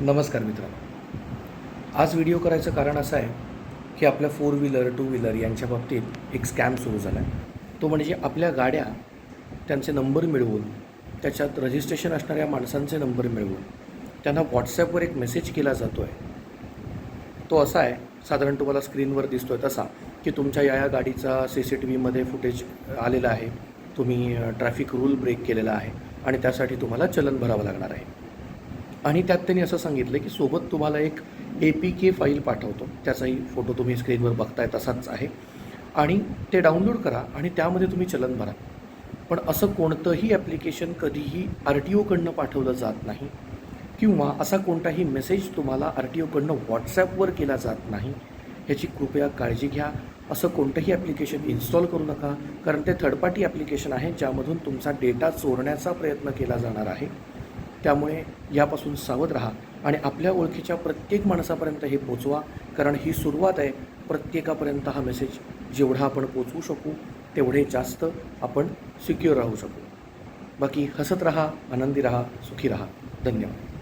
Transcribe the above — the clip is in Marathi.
नमस्कार मित्रांनो, आज व्हिडिओ करायचं कारण असं आहे की आपल्या 4 व्हीलर 2 व्हीलर यांच्या बाबतीत एक स्कॅम सुरू झाला आहे. तो म्हणजे आपल्या गाड्या त्यांचे नंबर मिळवून त्याच्यात रजिस्ट्रेशन असणाऱ्या माणसांचे नंबर मिळवून त्यांना व्हॉट्सॲपवर एक मेसेज केला जातो आहे. तो असा आहे, साधारण तुम्हाला स्क्रीनवर दिसतो आहे तसा, की तुमच्या या गाडीचा CCTVमध्ये फुटेज आलेला आहे, तुम्ही ट्रॅफिक रूल ब्रेक केलेला आहे आणि त्यासाठी तुम्हाला चलन भरावं लागणार आहे. आणि त्यात त्यांनी असं सांगितलं की सोबत तुम्हाला एक APK फाईल पाठवतो, त्याचाही फोटो तुम्ही स्क्रीनवर बघताय तसाच आहे, आणि ते डाउनलोड करा आणि त्यामध्ये तुम्ही चलन भरा. पण असं कोणतंही ॲप्लिकेशन कधीही RTOकडनं पाठवलं जात नाही किंवा असा कोणताही मेसेज तुम्हाला RTOकडनं व्हॉट्सॲपवर केला जात नाही. ह्याची कृपया काळजी घ्या. असं कोणतंही ॲप्लिकेशन इन्स्टॉल करू नका, कारण ते थर्ड पार्टी ॲप्लिकेशन आहे ज्यामधून तुमचा डेटा चोरण्याचा प्रयत्न केला जाणार आहे. त्यामुळे यापासून सावध राहा आणि आपल्या ओळखीच्या प्रत्येक माणसापर्यंत हे पोचवा, कारण ही सुरुवात आहे. प्रत्येकापर्यंत हा मेसेज जेवढा आपण पोचवू शकू तेवढे जास्त आपण सिक्युअर राहू शकू. बाकी हसत राहा, आनंदी राहा, सुखी राहा. धन्यवाद.